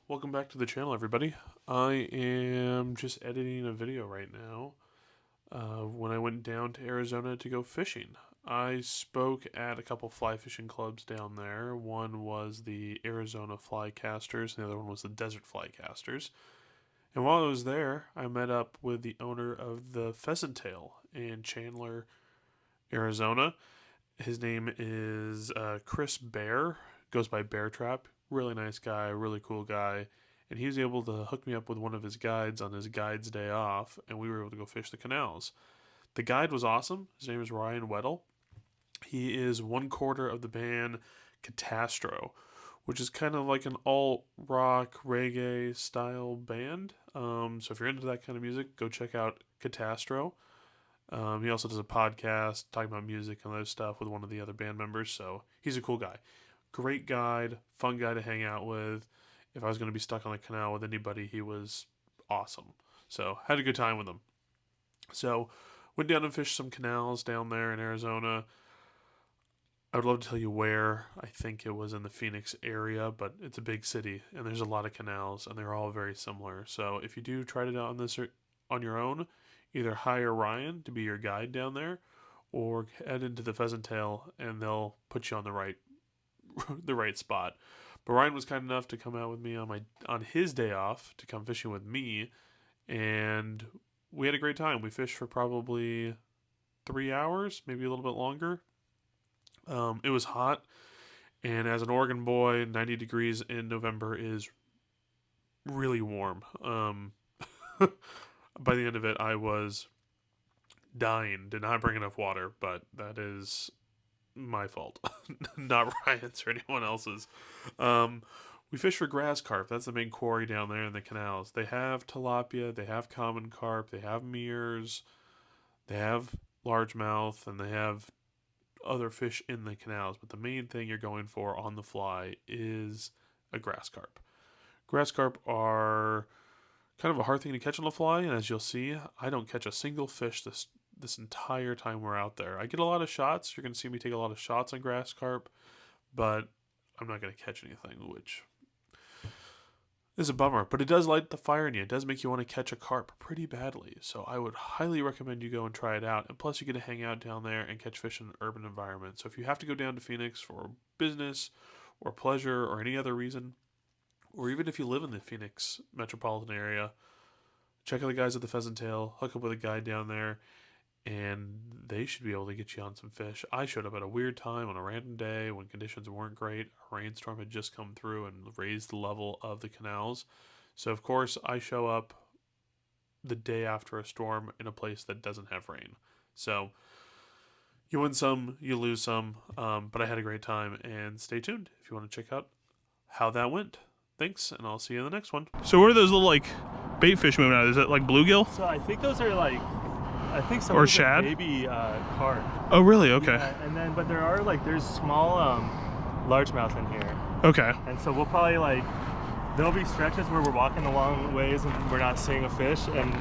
Welcome back to the channel, everybody. I am just editing a video right now when I went down to Arizona to go fishing. I spoke at a couple fly fishing clubs down there. One was the Arizona Fly Casters, and the other one was the Desert Fly Casters. And while I was there, I met up with the owner of the Pheasant Tail in Chandler, Arizona. His name is Chris Bear, goes by Bear Trap. Really nice guy, really cool guy. And he was able to hook me up with one of his guides on his guide's day off, and we were able to go fish the canals. The guide was awesome. His name is Ryan Weddle. He is one quarter of the band Catastro, which is kind of like an alt rock reggae style band. So if you're into that kind of music, go check out Catastro. He also does a podcast talking about music and other stuff with one of the other band members. So he's a cool guy. Great guide, fun guy to hang out with. If I was going to be stuck on the canal with anybody, he was awesome. So had a good time with him. So went down and fished some canals down there in Arizona. I would love to tell you where. I think it was in the Phoenix area, but it's a big city and there's a lot of canals and they're all very similar. So if you do try it out on your own, either hire Ryan to be your guide down there or head into the Pheasant Tail and they'll put you on the right spot. But Ryan was kind enough to come out with me on his day off to come fishing with me, and we had a great time. We fished for probably 3 hours, maybe a little bit longer. It was hot, and as an Oregon boy, 90 degrees in November is really warm. By the end of it, I was dying. Did not bring enough water, but that is my fault, not Ryan's or anyone else's. We fish for grass carp. That's the main quarry down there in the canals. They have tilapia, they have common carp, they have meers, they have largemouth, and they have other fish in the canals. But the main thing you're going for on the fly is a grass carp. Grass carp are kind of a hard thing to catch on the fly, and as you'll see, I don't catch a single fish this entire time we're out there. I get a lot of shots. You're going to see me take a lot of shots on grass carp, but I'm not going to catch anything, which is a bummer. But it does light the fire in you. It does make you want to catch a carp pretty badly. So I would highly recommend you go and try it out. And plus, you get to hang out down there and catch fish in an urban environment. So if you have to go down to Phoenix for business or pleasure or any other reason, or even if you live in the Phoenix metropolitan area, check out the guys at the Pheasant Tail, hook up with a guide down there, and they should be able to get you on some fish. I showed up at a weird time on a random day when conditions weren't great. A rainstorm had just come through and raised the level of the canals. So, of course, I show up the day after a storm in a place that doesn't have rain. So, you win some, you lose some, but I had a great time. And stay tuned if you want to check out how that went. Thanks, and I'll see you in the next one. So where are those little, bait fish moving out? Is it like bluegill? So I think those are I think some or of shad? Maybe carp. Oh, really? Okay. Yeah, and then, but there are there's small largemouth in here. Okay. And so we'll probably there'll be stretches where we're walking a long ways and we're not seeing a fish, and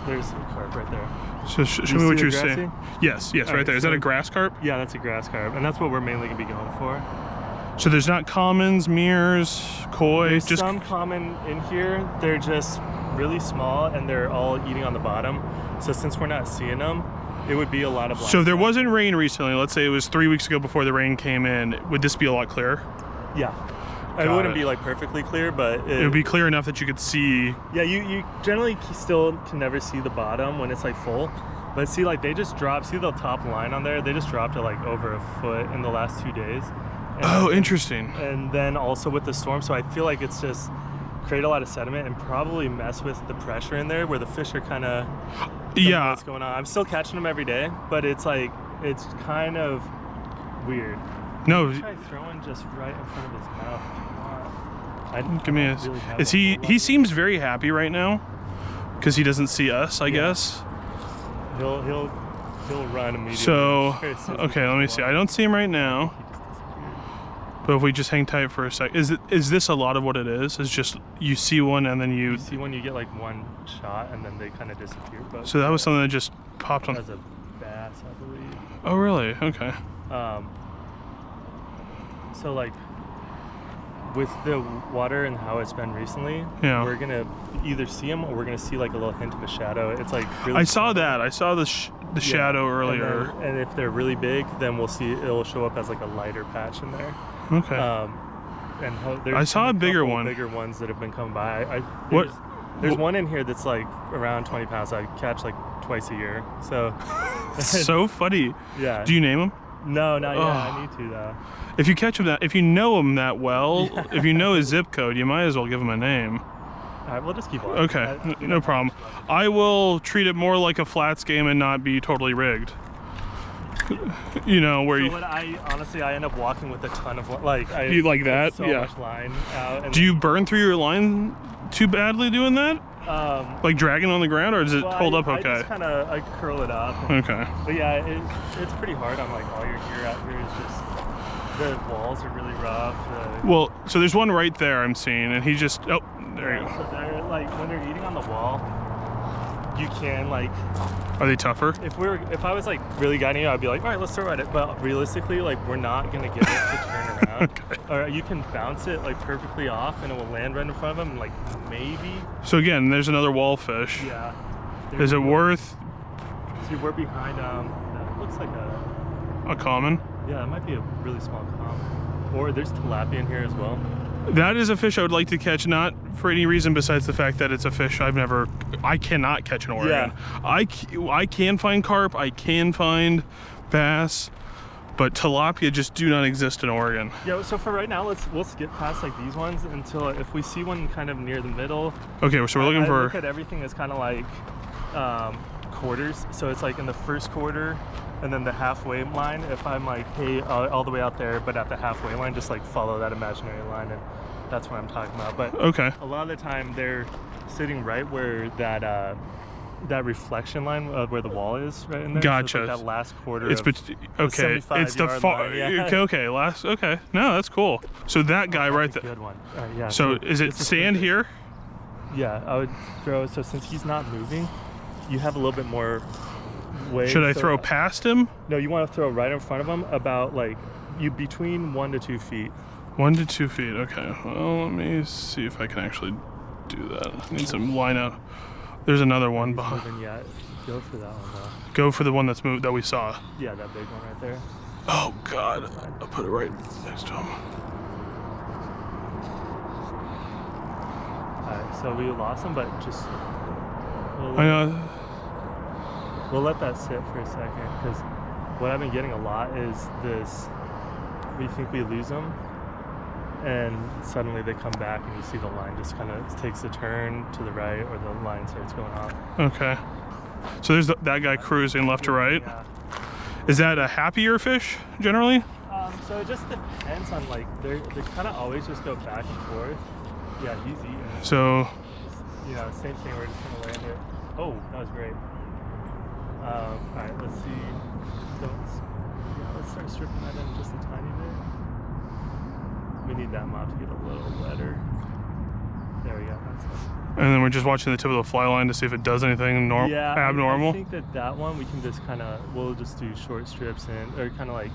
there's a carp right there. So show me what you're saying. Yes, All right there. Is so that a grass carp? Yeah, that's a grass carp, and that's what we're mainly gonna be going for. So there's not commons, meers, koi? There's just some common in here. They're just really small and they're all eating on the bottom. So since we're not seeing them, it would be a lot of black. So if there wasn't rain recently, let's say it was 3 weeks ago before the rain came in, would this be a lot clearer? Yeah. It wouldn't be perfectly clear, but it would be clear enough that you could see. Yeah, you generally still can never see the bottom when it's full. But see, they just dropped, see the top line on there? They just dropped it over a foot in the last 2 days. Oh, interesting. And then also with the storm, so I feel like it's just create a lot of sediment and probably mess with the pressure in there where the fish are kind of what's going on. I'm still catching them every day, but it's it's kind of weird. No. Try throwing just right in front of his mouth. Give me a. Really is he seems very happy right now because he doesn't see us, I guess. He'll run immediately. So okay, let me see. I don't see him right now. But if we just hang tight for a sec, is this a lot of what it is? Is just you see one and then you see one, you get one shot and then they kind of disappear. But so that was something that just popped on. As a bass, I believe. Oh really? Okay. So with the water and how it's been recently, Yeah. we're gonna either see them or we're gonna see like a little hint of a shadow. It's like really I saw that. I saw the shadow earlier. And if they're really big, then we'll see it'll show up as like a lighter patch in there. Okay. There's I saw a bigger one. Bigger ones that have been coming by. What? There's one in here that's like around 20 pounds. I catch like twice a year. So. So funny. Yeah. Do you name them? No, not yet. I need to though. If you catch him if you know him that well, if you know his zip code, you might as well give him a name. All right, we'll just keep on. Okay, no problem. I will treat it more like a flats game and not be totally rigged. You know, where honestly, I end up walking with a ton of you like that? So yeah. much line out. And do you burn through your line too badly doing that? Like dragging on the ground, or does it hold up okay? I just kind of curl it up. Okay. But yeah, it's pretty hard. I'm like, all your gear out here is just, the walls are really rough. Well, so there's one right there I'm seeing, and he just, oh, there you go. So they're like, when they're eating on the wall, you can like. Are they tougher? If I was like really guiding you, I'd be like, all right, let's throw at it. But realistically, like we're not gonna get it to turn around. Okay. Or you can bounce it like perfectly off, and it will land right in front of them. Like maybe. So again, there's another wall fish. Yeah. Is it worth? See, we're behind. That looks like a common. Yeah, it might be a really small common. Or there's tilapia in here as well. That is a fish I would like to catch, not for any reason besides the fact that it's a fish I cannot catch in Oregon. Yeah. I can find carp, I can find bass, but tilapia just do not exist in Oregon. Yeah, so for right now, we'll skip past like these ones until if we see one kind of near the middle. Okay, so we're looking for. Look at everything as kind of like quarters. So it's like in the first quarter, and then the halfway line. If I'm like, hey, all the way out there, but at the halfway line, just like follow that imaginary line, and that's what I'm talking about. But okay, a lot of the time they're sitting right where that reflection line of where the wall is, right in there. Gotcha. So it's like that last quarter. It's okay. It's the far. Yeah. Okay. Last. Okay. No, that's cool. So that guy right there. Good one. Yeah. So is it sand here? Yeah, I would throw. So since he's not moving, you have a little bit more weight. Should I throw past him? No, you want to throw right in front of him, about like between 1 to 2 feet. 1 to 2 feet. Okay. Well, let me see if I can actually do that. I need some line out. There's another one behind. Yeah, go for that one though. Go for the one that's moved that we saw. Yeah, that big one right there. Oh God! I'll put it right next to him. Alright, so we lost him, but just. I know. We'll let that sit for a second, because what I've been getting a lot is this. We think we lose them, and suddenly they come back, and you see the line just kind of takes a turn to the right, or the line starts going off. Okay. So there's that guy cruising left to right. Yeah. Is that a happier fish generally? So it just depends on like they kind of always just go back and forth. Yeah, he's eating. So. You know, same thing. We're just gonna land it. Oh, that was great. All right, let's see. So let's start stripping that in just a tiny bit. We need that mop to get a little wetter. There we go. That's it. And then we're just watching the tip of the fly line to see if it does anything abnormal. I think that one we can just kind of, we'll just do short strips and, or kind of like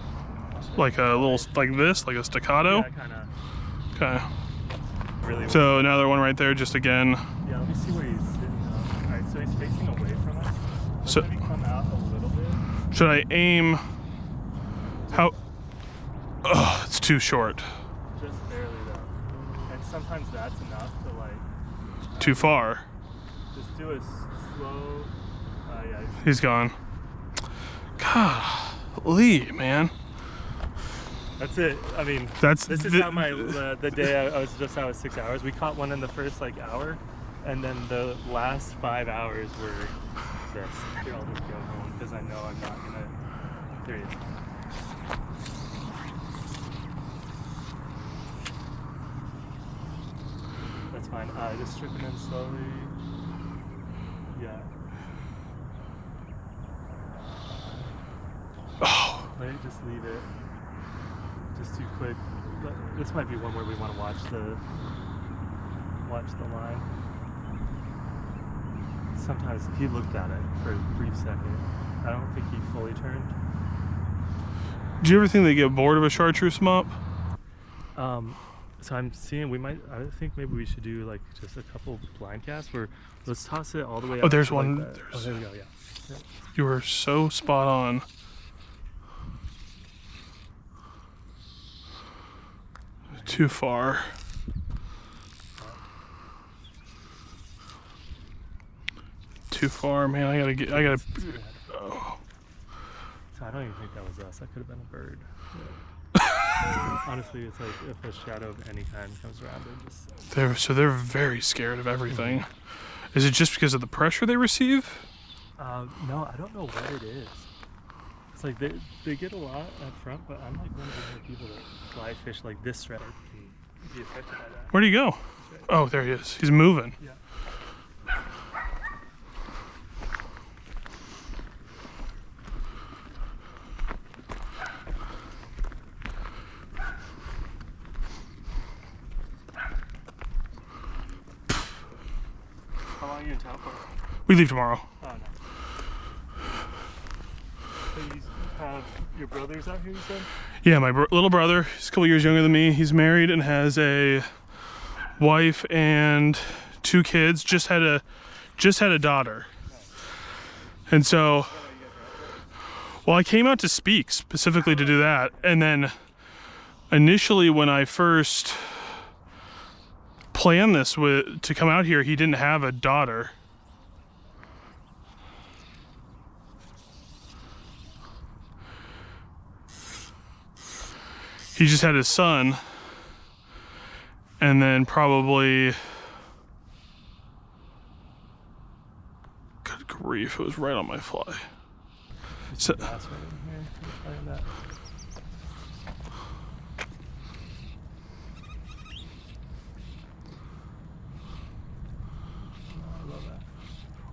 a little, like this, like a staccato? Yeah, kind of. Okay. Really so well. Another one right there, just again. Yeah, let me see where he's sitting now. All right, so he's facing away from us. Let's so maybe come out a little bit. Should I aim? How? Oh, it's too short. Just barely though. And sometimes that's enough to like. Too far. Just do a slow. Yeah. He's gone. Golly, man. That's it. I mean, this is how my the day I was just out with 6 hours. We caught one in the first like hour, and then the last 5 hours were this. Here, I'll just go home because I know I'm not gonna. There he is. That's fine. Just stripping in slowly. Yeah. Oh. Let me just leave it. Just too quick. This might be one where we want to watch the line. Sometimes he looked at it for a brief second. I don't think he fully turned. Do you ever think they get bored of a chartreuse mop? So I'm seeing I think maybe we should do like just a couple blind casts where let's toss it all the way Oh, up there's to, one. like, oh, there we go. Yeah. You were so spot on. Too far. Too far, man. I gotta. Oh. So I don't even think that was us. That could have been a bird. Honestly, it's like if a shadow of any kind comes around, They're very scared of everything. Is it just because of the pressure they receive? No, I don't know what it is. It's like they get a lot up front, but I'm like one of the people that fly fish like this shredder can be affected by that. Where'd he go? Oh, there he is. He's moving. Yeah. How long are you in town for? We leave tomorrow. Oh, no. So you have your brothers out here, you said? Yeah, my little brother. He's a couple years younger than me. He's married and has a wife and 2 kids. Just had a daughter. And so, well, I came out to speak specifically to do that. And then initially when I first planned this to come out here, he didn't have a daughter. He just had his son, and then probably, good grief, it was right on my fly. So,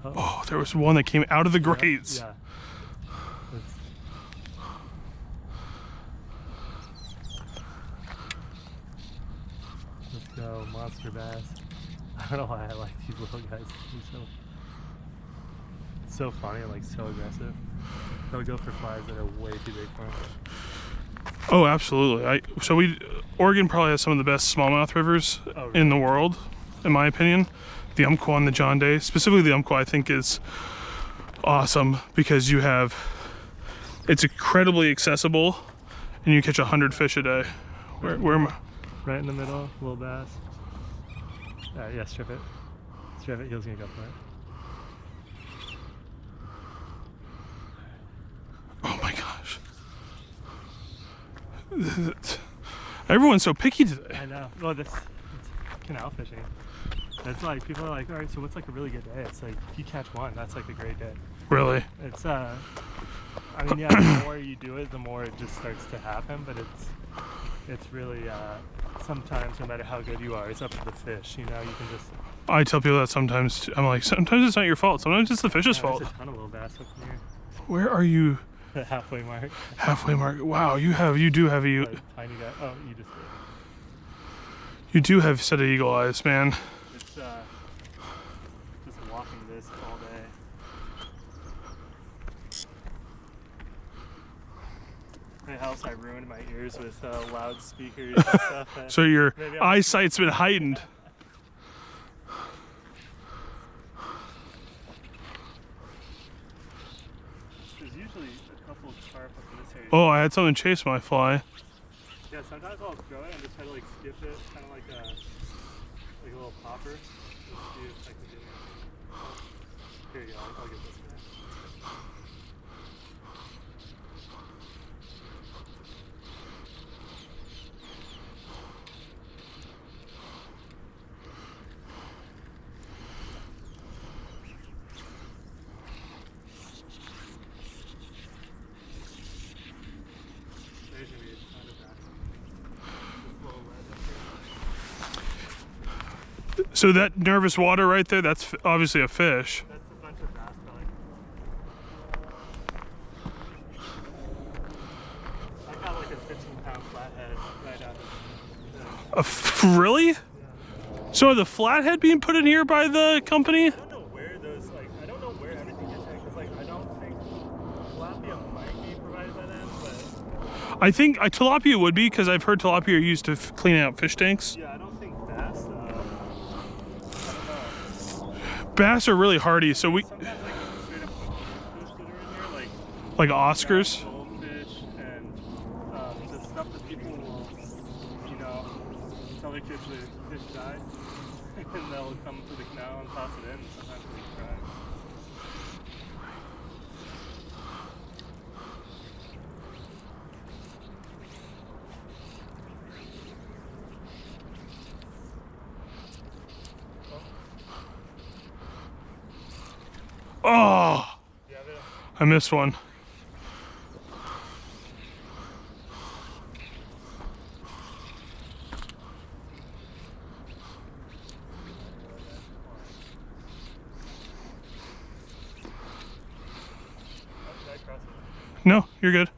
oh, there was one that came out of the grates. Yeah. Let's go, monster bass. I don't know why I like these little guys. They're so funny and like so aggressive. They'll go for flies that are way too big for them. Oh, absolutely. Oregon probably has some of the best smallmouth rivers in the world, in my opinion. The Umpqua and the John Day, specifically the Umpqua, I think is awesome because it's incredibly accessible, and you catch 100 fish a day. Where am I? Right in the middle, little bass. Yeah, strip it. Strip it, he was gonna go for it. Oh my gosh. Everyone's so picky today. I know. Well, it's canal fishing. It's like, people are like, all right, so what's like a really good day? It's like, if you catch one, that's like a great day. Really? It's, I mean, yeah, the more you do it, the more it just starts to happen, but it's really, sometimes, no matter how good you are, it's up to the fish, you know, you can just... I tell people that sometimes, too. I'm like, sometimes it's not your fault, sometimes it's the fish's fault. There's a ton of little bass up in here. Where are you? The halfway mark. Halfway mark. Wow, you do have Like, tiny guy. Oh, you just did. You do have a set of eagle eyes, man. It's just walking this all day. It helps I ruined my ears with loudspeakers and stuff. So your eyesight's been heightened. There's usually a couple of carp up in this area. Oh, I had something chase my fly. Yeah, sometimes I'll throw it and just try to like skip it, kind of like a little popper. Let's see if I can get it. Here you go, I'll get this guy. There's gonna be a ton of bass. This little ledge up here. So that nervous water right there, that's obviously a fish. That's a bunch of bass belly. I got like a 15-pound flathead right out of the Really? yeah. So are the flathead being put in here by the company? I don't know where those, like, I don't know where everything gets in, because, like, I don't think tilapia might be provided by them, but... I think tilapia would be, because I've heard tilapia are used to clean out fish tanks. Yeah, I don't think bass. I don't know. Bass are really hardy, so we Sometimes like straight up fish that are in here, like Oscars. goldfish, and the stuff that people will, you know, tell their kids the fish died, and they'll come to the canal and toss it in. And sometimes they cry. Oh, I missed one. No, you're good.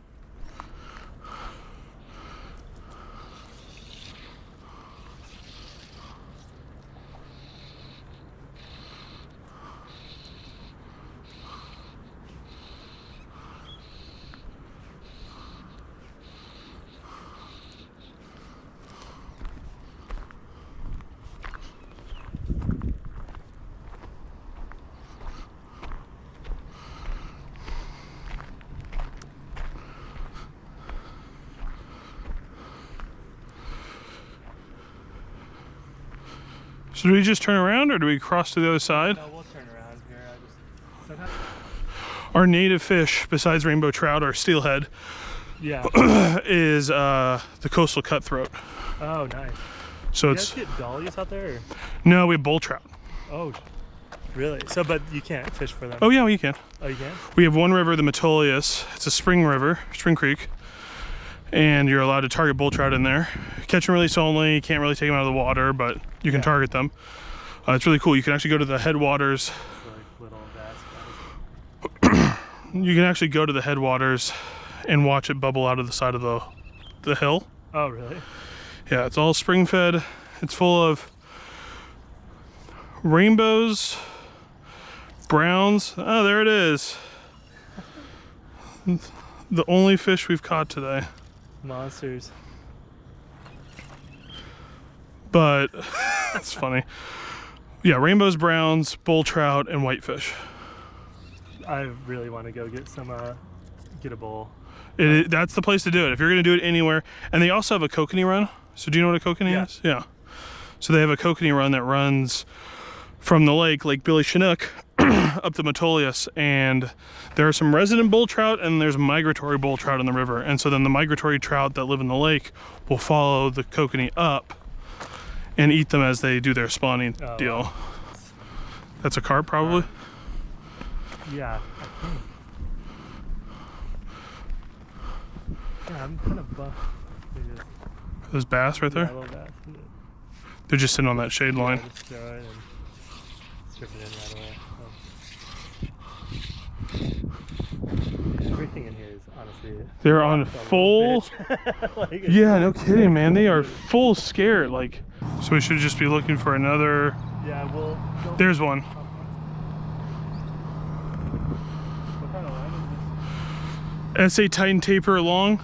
So do we just turn around, or do we cross to the other side? No, we'll turn around here. Sometimes... Our native fish, besides rainbow trout or steelhead, Yeah. is the coastal cutthroat. Oh, nice. So Do you it's guys get dollies out there? Or? no, we have bull trout. Oh, really? So, but you can't fish for them? Oh yeah, you can. Oh, you can? We have one river, the Metolius. It's a spring river, spring creek, and you're allowed to target bull trout in there. Catch and release only. You can't really take them out of the water, but you can target them. It's really cool. You can actually go to the headwaters. Like little bass guys. You can actually go to the headwaters and watch it bubble out of the side of the hill. Oh, really? Yeah, it's all spring fed. It's full of rainbows, browns. Oh, there it is. The only fish we've caught today. Monsters. But it's funny. Yeah, rainbows, browns, bull trout, and whitefish. I really want to go get some, get a bowl. That's the place to do it if you're going to do it anywhere. And they also have a kokanee run. So do you know what a kokanee is? Yeah. So they have a kokanee run that runs from the lake, Lake Billy Chinook, up the Metolius, and there are some resident bull trout and there's migratory bull trout in the river. And so then the migratory trout that live in the lake will follow the kokanee up and eat them as they do their spawning deal. Wow. That's a carp, probably? Yeah, I think. Yeah, I'm kind of buff. Those bass right there? Yeah, I love that. They're just sitting on that shade line. Just throw it and strip it in right away. Everything in here is honestly... They're on full... like, yeah, no kidding, man. They are full scared. Like, so we should just be looking for another... Yeah, we'll... There's one. What kind of line is this? SA Titan Taper long.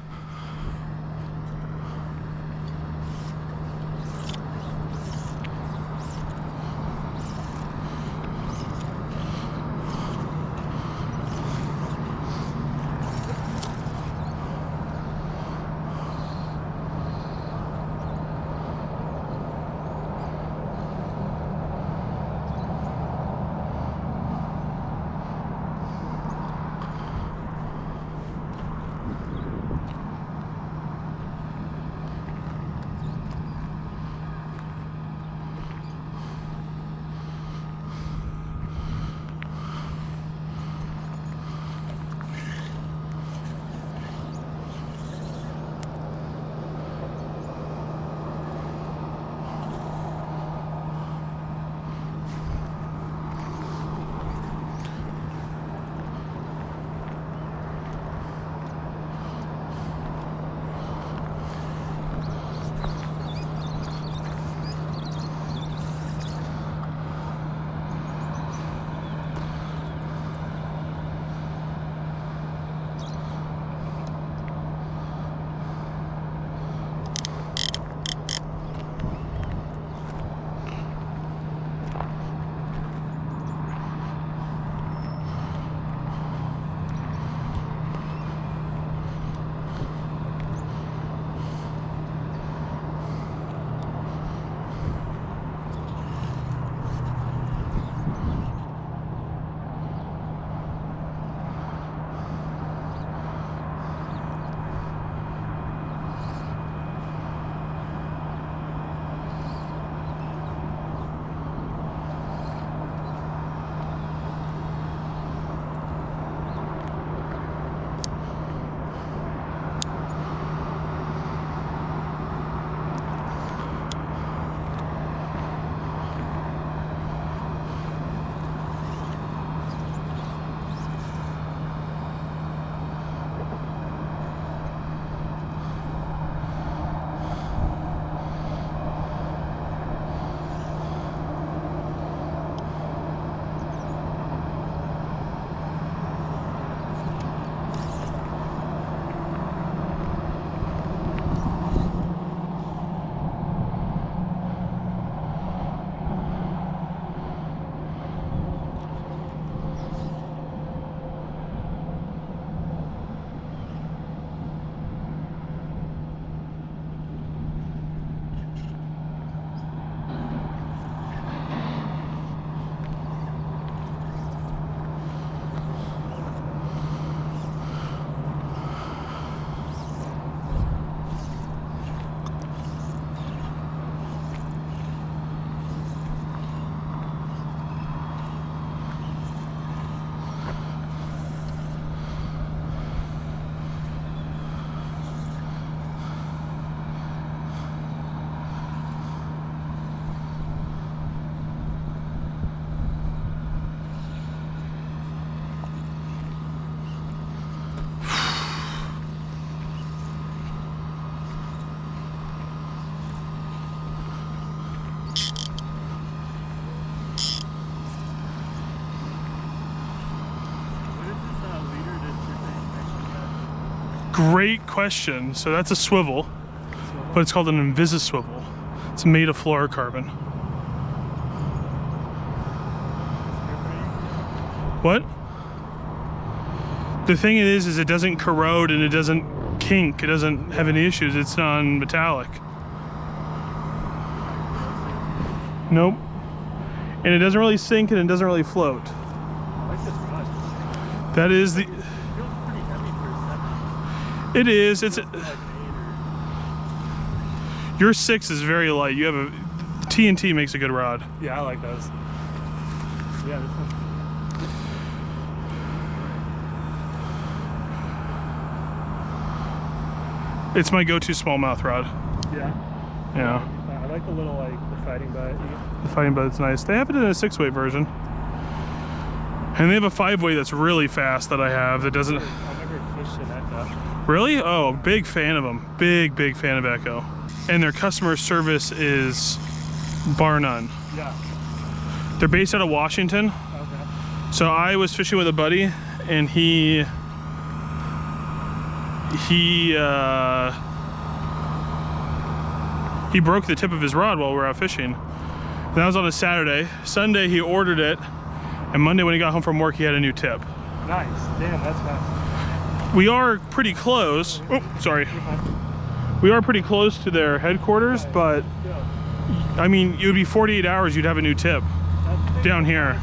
Great question. So that's a swivel, but it's called an invisiswivel. It's made of fluorocarbon. What? The thing is it doesn't corrode and it doesn't kink. It doesn't have any issues. It's non-metallic. Nope. And it doesn't really sink and it doesn't really float. That is the... It is. It's... Your 6 is very light. You have a... TNT makes a good rod. Yeah, I like those. Yeah, this one's... It's my go-to smallmouth rod. Yeah. Yeah. I like the little, like, the fighting butt. The fighting butt's nice. They have it in a 6-weight version. And they have a 5-weight that's really fast that I have that doesn't... I've never fished an Echo. Really? Oh, big fan of them. Big fan of Echo. And their customer service is bar none. Yeah. They're based out of Washington. Okay. So I was fishing with a buddy and he broke the tip of his rod while we were out fishing. And that was on a Saturday. Sunday he ordered it, and Monday when he got home from work he had a new tip. Nice. Damn, that's fast. We are pretty close. Oh, sorry. We are pretty close to their headquarters, but I mean, it would be 48 hours you'd have a new tip down here.